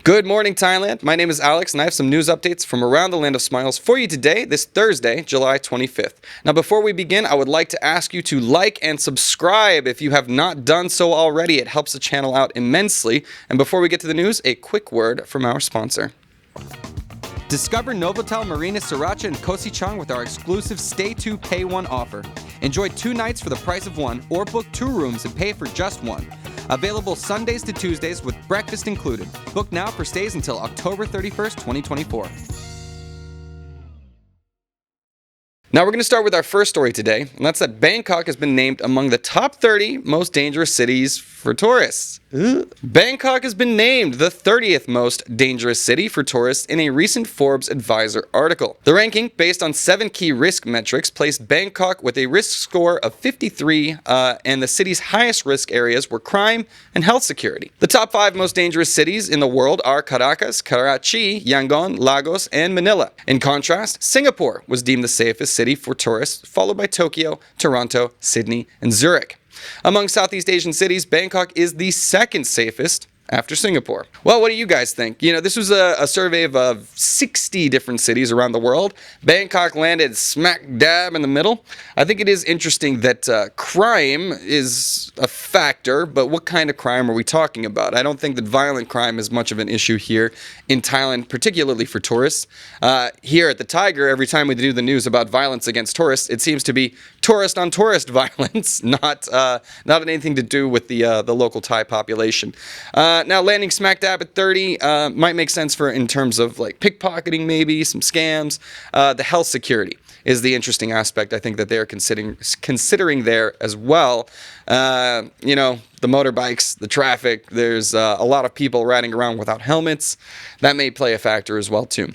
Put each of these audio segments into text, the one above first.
Good morning, Thailand. My name is Alex, and I have some news updates from around the land of smiles for you today, this Thursday, July 25th. Now, before we begin, I would like to ask you to like and subscribe if you have not done so already. It helps the channel out immensely. And before we get to the news, a quick word from our sponsor. Discover Novotel Marina Sriracha and Koh Sichang with our exclusive Stay 2 Pay 1 offer. Enjoy 2 nights for the price of 1, or book 2 rooms and pay for just 1. Available Sundays to Tuesdays with breakfast included. Book now for stays until October 31st, 2024. Now we're going to start with our first story today, and that's that Bangkok has been named among the top 30 most dangerous cities for tourists. Bangkok has been named the 30th most dangerous city for tourists in a recent Forbes Advisor article. The ranking, based on 7 key risk metrics, placed Bangkok with a risk score of 53, and the city's highest risk areas were crime and health security. The top 5 most dangerous cities in the world are Caracas, Karachi, Yangon, Lagos, and Manila. In contrast, Singapore was deemed the safest city for tourists, followed by Tokyo, Toronto, Sydney, and Zurich. Among Southeast Asian cities, Bangkok is the second safest after Singapore. Well, what do you guys think? This was a survey of 60 different cities around the world. Bangkok landed smack dab in the middle. I think it is interesting that crime is a factor, but what kind of crime are we talking about? I don't think that violent crime is much of an issue here in Thailand, particularly for tourists. Here at the Thaiger, every time we do the news about violence against tourists, it seems to be tourist on tourist violence, not anything to do with the local Thai population. Now, landing smack dab at 30 might make sense in terms of like pickpocketing, maybe some scams. The health security is the interesting aspect. I think that they're considering there as well. The motorbikes, the traffic. There's a lot of people riding around without helmets. That may play a factor as well too.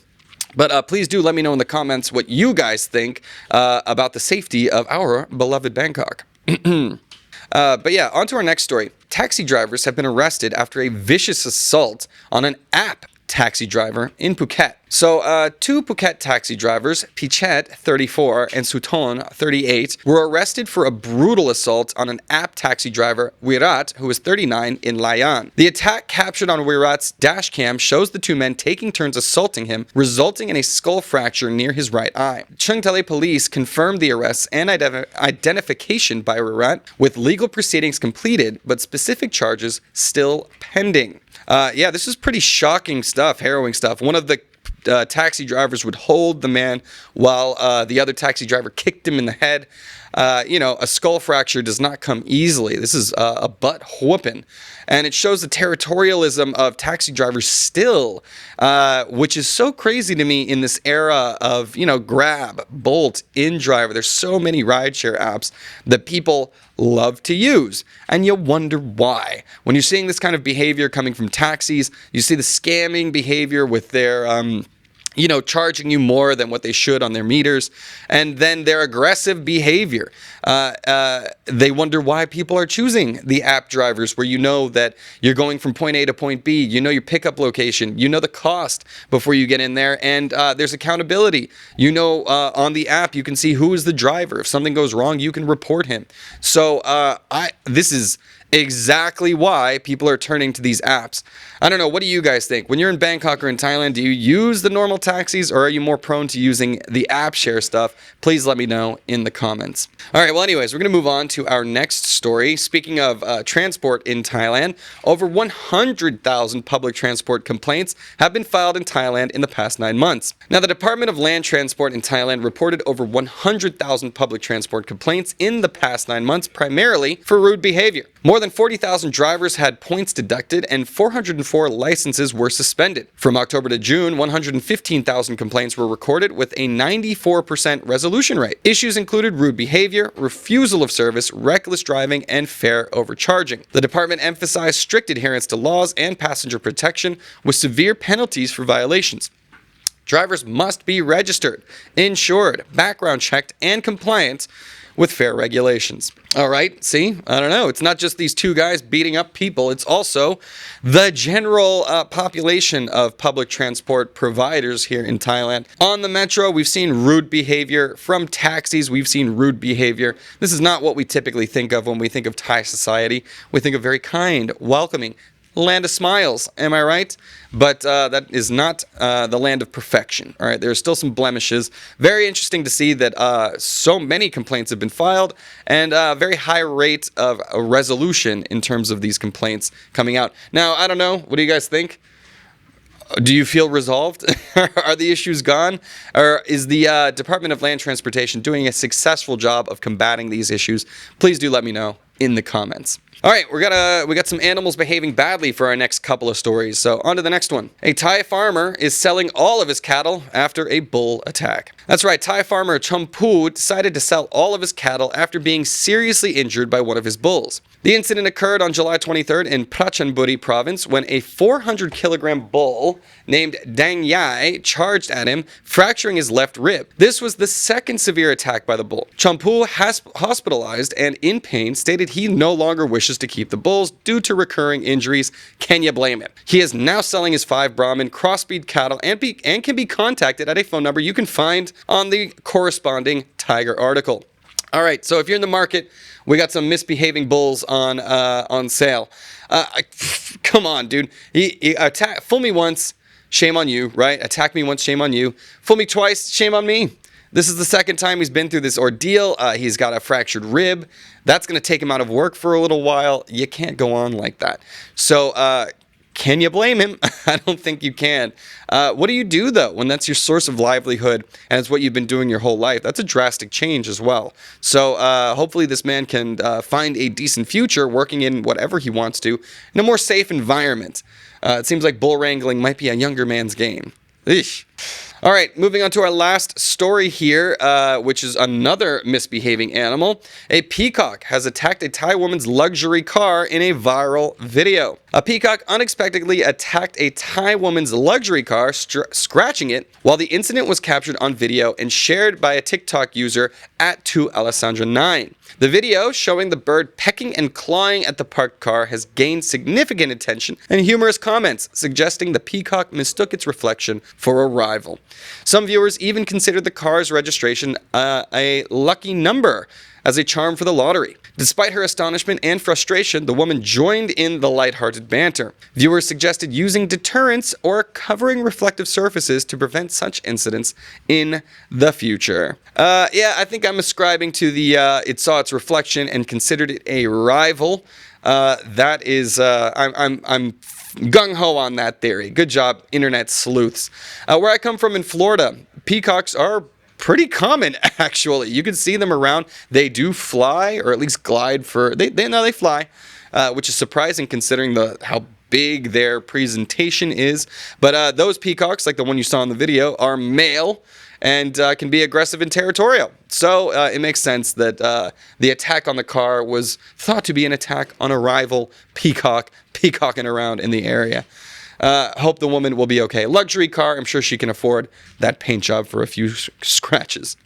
But please do let me know in the comments what you guys think about the safety of our beloved Bangkok. But yeah, on to our next story. Taxi drivers have been arrested after a vicious assault on an app taxi driver in Phuket. So, 2 Phuket taxi drivers, Pichet, 34, and Suton, 38, were arrested for a brutal assault on an app taxi driver, Virat, who was 39, in Layan. The attack captured on Virat's dash cam shows the 2 men taking turns assaulting him, resulting in a skull fracture near his right eye. Chungtale police confirmed the arrests and identification by Virat, with legal proceedings completed, but specific charges still pending. This is pretty shocking stuff, harrowing stuff. One of the taxi drivers would hold the man while the other taxi driver kicked him in the head. A skull fracture does not come easily. This is a butt whooping. And it shows the territorialism of taxi drivers still, which is so crazy to me in this era of, Grab, Bolt, InDriver. There's so many rideshare apps that people love to use. And you wonder why. When you're seeing this kind of behavior coming from taxis, you see the scamming behavior with their charging you more than what they should on their meters, and then their aggressive behavior. They wonder why people are choosing the app drivers where you know that you're going from point A to point B, you know your pickup location, you know the cost before you get in there, and there's accountability. On the app you can see who is the driver. If something goes wrong, you can report him. So this is exactly why people are turning to these apps. I don't know, what do you guys think? When you're in Bangkok or in Thailand, do you use the normal taxis, or are you more prone to using the app share stuff? Please let me know in the comments. All right, well anyways, we're going to move on to our next story. Speaking of transport in Thailand, over 100,000 public transport complaints have been filed in Thailand in the past 9 months. Now, the Department of Land Transport in Thailand reported over 100,000 public transport complaints in the past 9 months, primarily for rude behavior. More than 40,000 drivers had points deducted and 404 licenses were suspended. From October to June, 115,000 complaints were recorded with a 94% resolution rate. Issues included rude behavior, refusal of service, reckless driving, and fare overcharging. The department emphasized strict adherence to laws and passenger protection with severe penalties for violations. Drivers must be registered, insured, background checked, and compliant with fair regulations. All right, see, I don't know. It's not just these 2 guys beating up people. It's also the general population of public transport providers here in Thailand. On the metro, we've seen rude behavior. From taxis, we've seen rude behavior. This is not what we typically think of when we think of Thai society. We think of very kind, welcoming, land of smiles, am I right? But that is not the land of perfection. All right, there are still some blemishes. Very interesting to see that so many complaints have been filed and a very high rate of resolution in terms of these complaints coming out. Now, I don't know. What do you guys think? Do you feel resolved? Are the issues gone? Or is the Department of Land Transportation doing a successful job of combating these issues? Please do let me know in the comments. All right, we got some animals behaving badly for our next couple of stories. So on to the next one. A Thai farmer is selling all of his cattle after a bull attack. That's right, Thai farmer Champu decided to sell all of his cattle after being seriously injured by one of his bulls. The incident occurred on July 23rd in Prachanburi province when a 400-kilogram bull named Dang Yai charged at him, fracturing his left rib. This was the second severe attack by the bull. Champu, hospitalized and in pain, stated he no longer wishes to keep the bulls due to recurring injuries. Can you blame him? He is now selling his 5 Brahman crossbreed cattle and can be contacted at a phone number you can find on the corresponding Thaiger article. All right, so if you're in the market, we got some misbehaving bulls on sale. Come on, dude. He fool me once, shame on you, right? Attack me once, shame on you. Fool me twice, shame on me. This is the second time he's been through this ordeal. He's got a fractured rib. That's going to take him out of work for a little while. You can't go on like that. So, can you blame him? I don't think you can. What do you do, though, when that's your source of livelihood and it's what you've been doing your whole life? That's a drastic change as well. So hopefully this man can find a decent future working in whatever he wants to in a more safe environment. It seems like bull wrangling might be a younger man's game. Eesh. All right, moving on to our last story here, which is another misbehaving animal. A peacock has attacked a Thai woman's luxury car in a viral video. A peacock unexpectedly attacked a Thai woman's luxury car, scratching it, while the incident was captured on video and shared by a TikTok user at 2Alessandra9. The video showing the bird pecking and clawing at the parked car has gained significant attention and humorous comments, suggesting the peacock mistook its reflection for a rival. Some viewers even considered the car's registration a lucky number as a charm for the lottery. Despite her astonishment and frustration, the woman joined in the lighthearted banter. Viewers suggested using deterrents or covering reflective surfaces to prevent such incidents in the future. Yeah, I think I'm ascribing to the it saw its reflection and considered it a rival. That is, I'm gung-ho on that theory. Good job, internet sleuths. Where I come from in Florida, peacocks are pretty common, actually. You can see them around. They do fly, or at least glide for... They fly, which is surprising considering how big their presentation is. But those peacocks, like the one you saw in the video, are male and can be aggressive and territorial. So it makes sense that the attack on the car was thought to be an attack on a rival peacock, peacocking around in the area. Hope the woman will be okay. Luxury car, I'm sure she can afford that paint job for a few scratches.